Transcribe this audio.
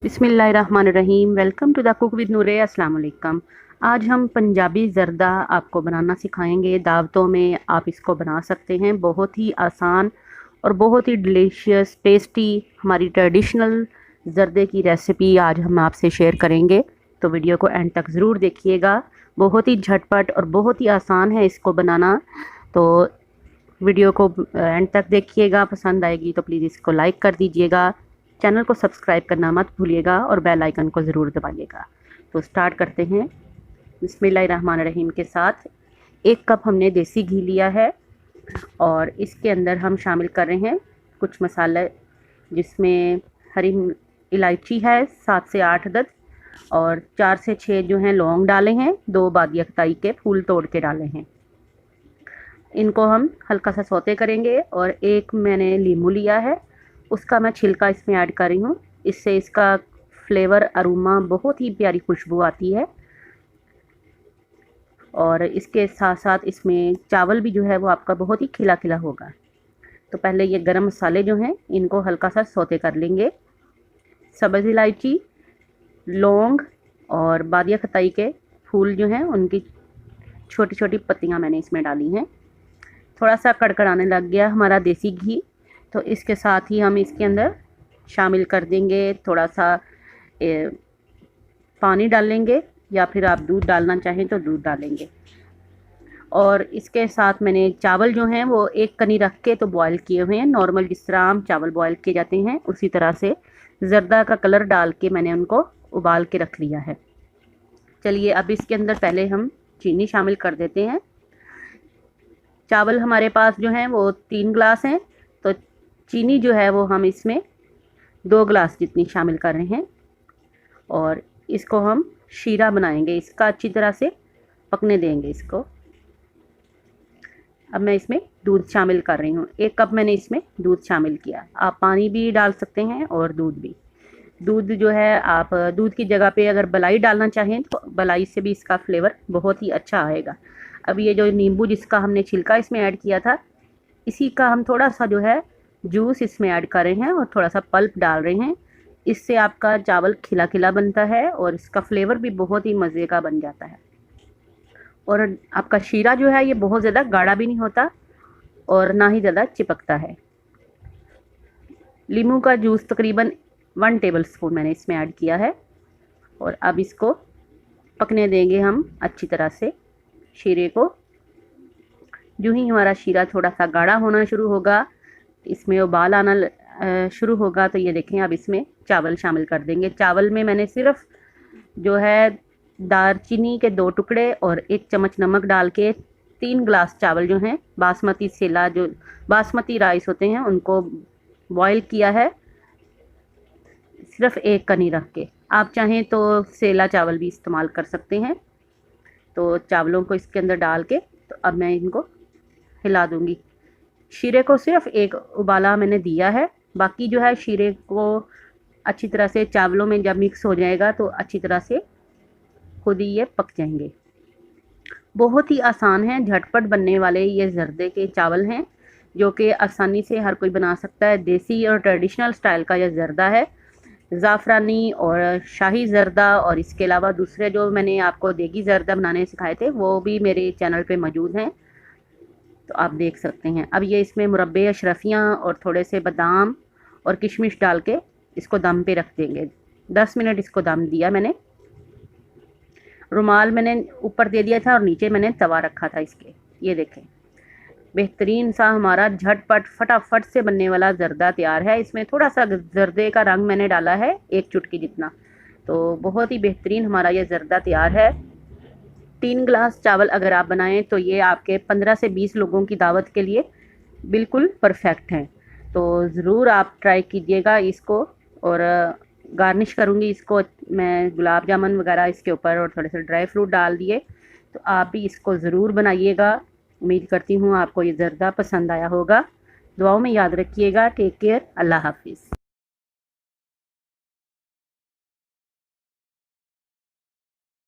बिस्मिल्लाहिर्रहमानिर्रहीम। Welcome to the cook with Noore. अस्सलाम वालेकुम। आज हम पंजाबी ज़र्दा आपको बनाना सिखाएंगे। दावतों में आप इसको बना सकते हैं। बहुत ही आसान और बहुत ही डिलीशियस टेस्टी हमारी ट्रेडिशनल ज़र्दे की रेसिपी आज हम आपसे शेयर करेंगे। तो वीडियो को एंड तक ज़रूर देखिएगा। बहुत ही झटपट और बहुत ही आसान है इसको बनाना। तो वीडियो को एंड तक देखिएगा। पसंद आएगी तो प्लीज़ इसको लाइक कर दीजिएगा। चैनल को सब्सक्राइब करना मत भूलिएगा और बेल आइकन को ज़रूर दबाइएगा। तो स्टार्ट करते हैं बिस्मिल्लाहिर्रहमानिर्रहीम के साथ। 1 कप हमने देसी घी लिया है और इसके अंदर हम शामिल कर रहे हैं कुछ मसाले, जिसमें हरी इलायची है 7 से 8 अदद और 4 से 6 जो हैं लौंग डाले हैं। 2 बादिया खताई के फूल तोड़ के डाले हैं। इनको हम हल्का सा सौते करेंगे। और एक मैंने लीमू लिया है, उसका मैं छिलका इसमें ऐड कर रही हूँ। इससे इसका फ्लेवर अरोमा बहुत ही प्यारी खुशबू आती है। और इसके साथ साथ इसमें चावल भी जो है वो आपका बहुत ही खिला खिला होगा। तो पहले ये गरम मसाले जो हैं इनको हल्का सा सौते कर लेंगे। सब्ज़ इलायची, लौंग और बादिया खताई के फूल जो हैं उनकी छोटी छोटी पत्तियां मैंने इसमें डाली हैं। थोड़ा सा कड़कड़ाने लग गया हमारा देसी घी, तो इसके साथ ही हम इसके अंदर शामिल कर देंगे थोड़ा सा पानी डालेंगे, या फिर आप दूध डालना चाहें तो दूध डालेंगे। और इसके साथ मैंने चावल जो हैं वो 1 कनी रख के तो बॉयल किए हुए हैं। नॉर्मल जिस तरह आम चावल बॉयल किए जाते हैं उसी तरह से ज़र्दा का कलर डाल के मैंने उनको उबाल के रख लिया है। चलिए अब इसके अंदर पहले हम चीनी शामिल कर देते हैं। चावल हमारे पास जो हैं वो 3 गिलास हैं, तो चीनी जो है वो हम इसमें 2 गिलास जितनी शामिल कर रहे हैं। और इसको हम शीरा बनाएंगे, इसका अच्छी तरह से पकने देंगे इसको। अब मैं इसमें दूध शामिल कर रही हूँ। 1 कप मैंने इसमें दूध शामिल किया। आप पानी भी डाल सकते हैं और दूध भी। दूध जो है आप दूध की जगह पे अगर मलाई डालना चाहें तो मलाई से भी इसका फ्लेवर बहुत ही अच्छा आएगा। अब ये जो नींबू जिसका हमने छिलका इसमें ऐड किया था, इसी का हम थोड़ा सा जो है जूस इसमें ऐड कर रहे हैं और थोड़ा सा पल्प डाल रहे हैं। इससे आपका चावल खिला खिला बनता है और इसका फ्लेवर भी बहुत ही मज़े का बन जाता है। और आपका शीरा जो है ये बहुत ज़्यादा गाढ़ा भी नहीं होता और ना ही ज़्यादा चिपकता है। लीमू का जूस तकरीबन 1 टेबल स्पून मैंने इसमें ऐड किया है। और अब इसको पकने देंगे हम अच्छी तरह से शीरे को। यूँ ही हमारा शीरा थोड़ा सा गाढ़ा होना शुरू होगा, इसमें उबाल आना शुरू होगा, तो ये देखें अब इसमें चावल शामिल कर देंगे। चावल में मैंने सिर्फ जो है दालचीनी के 2 टुकड़े और 1 चम्मच नमक डाल के 3 गिलास चावल जो हैं बासमती सेला, जो बासमती राइस होते हैं, उनको बॉईल किया है सिर्फ 1 कनी रख के। आप चाहें तो सेला चावल भी इस्तेमाल कर सकते हैं। तो चावलों को इसके अंदर डाल के तो अब मैं इनको हिला दूंगी। शीरे को सिर्फ 1 उबाला मैंने दिया है, बाकी जो है शीरे को अच्छी तरह से चावलों में जब मिक्स हो जाएगा तो अच्छी तरह से खुद ही ये पक जाएंगे। बहुत ही आसान है, झटपट बनने वाले ये ज़र्दे के चावल हैं जो कि आसानी से हर कोई बना सकता है। देसी और ट्रेडिशनल स्टाइल का यह ज़र्दा है। ज़ाफ़रानी और शाही ज़र्दा और इसके अलावा दूसरे जो मैंने आपको देगी ज़र्दा बनाने सिखाए थे वो भी मेरे चैनल पे मौजूद हैं, तो आप देख सकते हैं। अब ये इसमें मुरब्बे अशरफियाँ और थोड़े से बादाम और किशमिश डाल के इसको दम पे रख देंगे। 10 मिनट इसको दम दिया मैंने। रुमाल मैंने ऊपर दे दिया था और नीचे मैंने तवा रखा था इसके। ये देखें बेहतरीन सा हमारा झटपट फटाफट से बनने वाला ज़र्दा तैयार है। इसमें थोड़ा सा ज़र्दे का रंग मैंने डाला है 1 चुटकी जितना। तो बहुत ही बेहतरीन हमारा ये ज़र्दा तैयार है। 3 गिलास चावल अगर आप बनाएं तो ये आपके 15 से 20 लोगों की दावत के लिए बिल्कुल परफेक्ट हैं। तो ज़रूर आप ट्राई कीजिएगा इसको। और गार्निश करूँगी इसको मैं गुलाब जामुन वगैरह इसके ऊपर और थोड़े से ड्राई फ्रूट डाल दिए। तो आप भी इसको ज़रूर बनाइएगा। उम्मीद करती हूँ आपको ये ज़र्दा पसंद आया होगा। दुआओं में याद रखिएगा। Take care. अल्लाह हाफिज़।